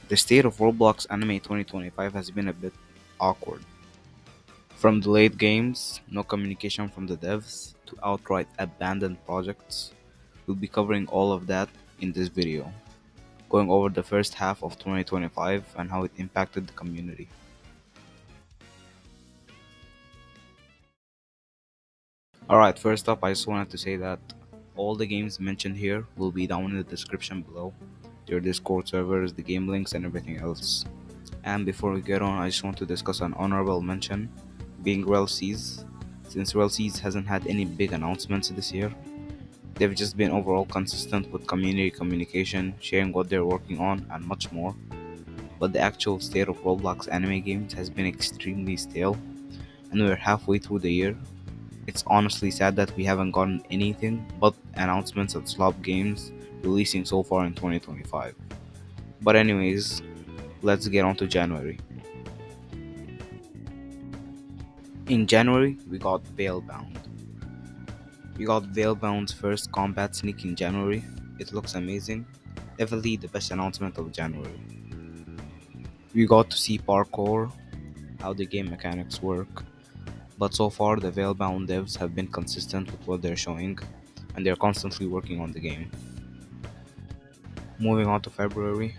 The state of Roblox Anime 2025 has been a bit awkward. From delayed games, no communication from the devs, to outright abandoned projects, we'll be covering all of that in this video, going over the first half of 2025 and how it impacted the community. Alright, first up, I just wanted to say that all the games mentioned here will be down in the description below, their Discord servers, the game links, and everything else. And before we get on, I just want to discuss an honorable mention, being Rell. Since Rell hasn't had any big announcements this year, they've just been overall consistent with community communication, sharing what they're working on, and much more. But the actual state of Roblox anime games has been extremely stale, and we're halfway through the year. It's honestly sad that we haven't gotten anything but announcements of slop games releasing so far in 2025. But anyways, let's get on to January. In January, we got Veilbound. We got Veilbound's first combat sneak in January. It looks amazing. Definitely the best announcement of January. We got to see parkour, how the game mechanics work, but so far the Veilbound devs have been consistent with what they're showing, and they're constantly working on the game. Moving on to February,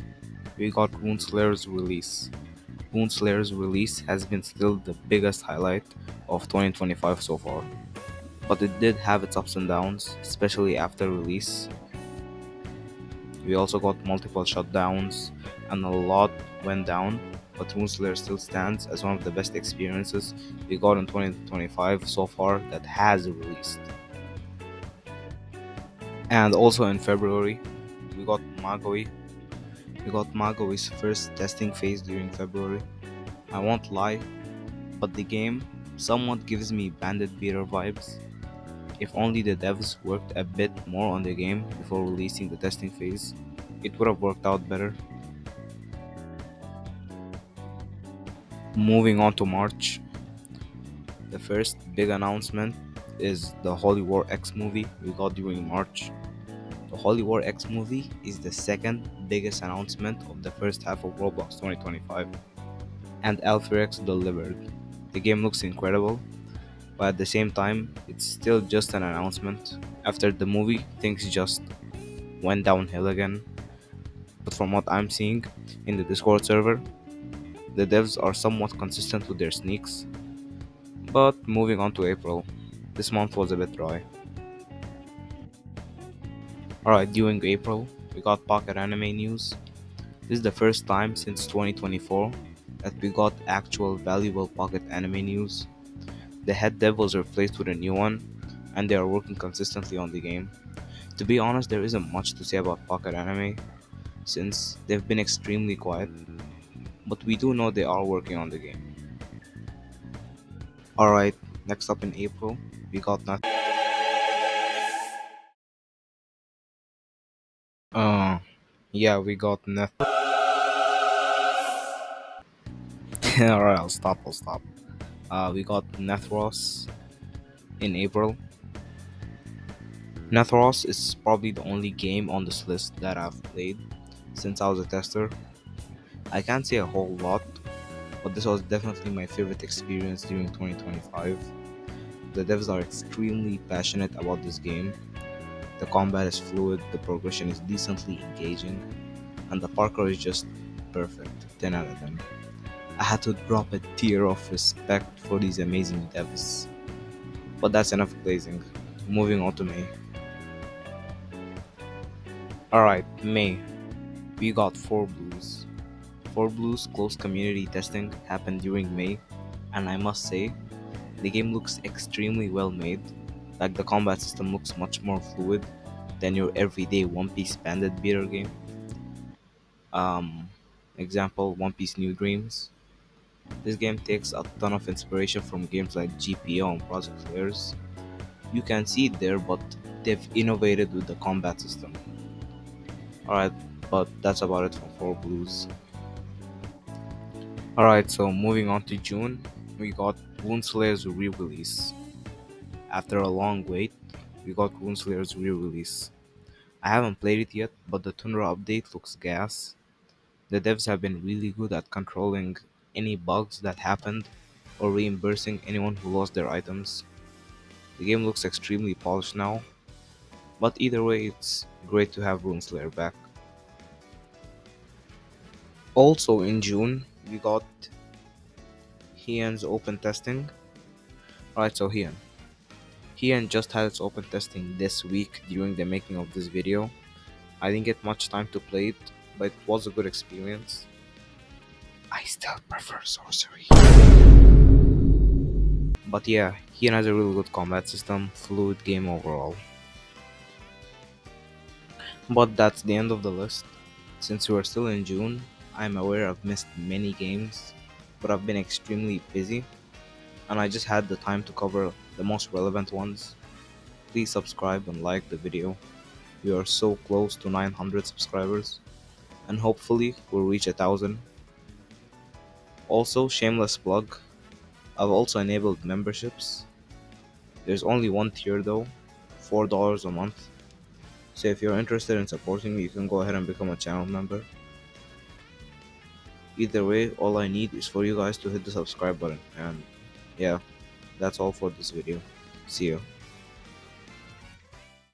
we got Runeslayer's release. Runeslayer's release has been still the biggest highlight of 2025 so far, but it did have its ups and downs, especially after release. We also got multiple shutdowns, and a lot went down, but Runeslayer still stands as one of the best experiences we got in 2025 so far that has released. And also in February, we got Magoi. We got Magoi's first testing phase during February. I won't lie, but the game somewhat gives me Bandit Beater vibes. If only the devs worked a bit more on the game before releasing the testing phase, it would have worked out better. Moving on to March, the first big announcement is the Holy War X movie we got during March. The Holy War X movie is the second biggest announcement of the first half of Roblox 2025, and Alpharex delivered. The game looks incredible, but at the same time, it's still just an announcement. After the movie, things just went downhill again. But from what I'm seeing in the Discord server, the devs are somewhat consistent with their sneaks. But moving on to April, this month was a bit dry. Alright, during April, we got Pocket Anime news. This is the first time since 2024 that we got actual valuable Pocket Anime news. The head dev was replaced with a new one, and they are working consistently on the game. To be honest, there isn't much to say about Pocket Anime since they've been extremely quiet, but we do know they are working on the game. Alright, next up in April, we got uh yeah, we got Alright, I'll stop. We got Nethros in April. Nethros is probably the only game on this list that I've played since I was a tester. I can't say a whole lot, but this was definitely my favorite experience during 2025. The devs are extremely passionate about this game. The combat is fluid, the progression is decently engaging, and the parkour is just perfect. 10 out of 10. I had to drop a tear of respect for these amazing devs. But that's enough glazing. Moving on to May. Alright, May. We got 4 Blues. 4 Blues close community testing happened during May, and I must say, the game looks extremely well made. Like the combat system looks much more fluid than your everyday One Piece Bandit Beater game. Um, Example, One Piece New Dreams. This game takes a ton of inspiration from games like GPO and Project Flares. You can see it there, but they've innovated with the combat system. Alright, but that's about it for 4 Blues. Alright, so moving on to June, we got Runeslayer's re-release. After a long wait, we got Runeslayer's re-release. I haven't played it yet, but the Tundra update looks gas. The devs have been really good at controlling any bugs that happened or reimbursing anyone who lost their items. The game looks extremely polished now, but either way, it's great to have Runeslayer back. Also in June, we got Heian's open testing. Alright, so Heian just had its open testing this week during the making of this video. I didn't get much time to play it, but it was a good experience. I still prefer sorcery. But yeah, Heian has a really good combat system, fluid game overall. But that's the end of the list. Since we're still in June, I'm aware I've missed many games, but I've been extremely busy, and I just had the time to cover the most relevant ones. Please subscribe and like the video. We are so close to 900 subscribers, and hopefully we'll reach 1000. Also, shameless plug, I've also enabled memberships. There's only one tier though, $4 a month. So if you're interested in supporting me, you can go ahead and become a channel member. Either way, all I need is for you guys to hit the subscribe button, and yeah, that's all for this video. See you.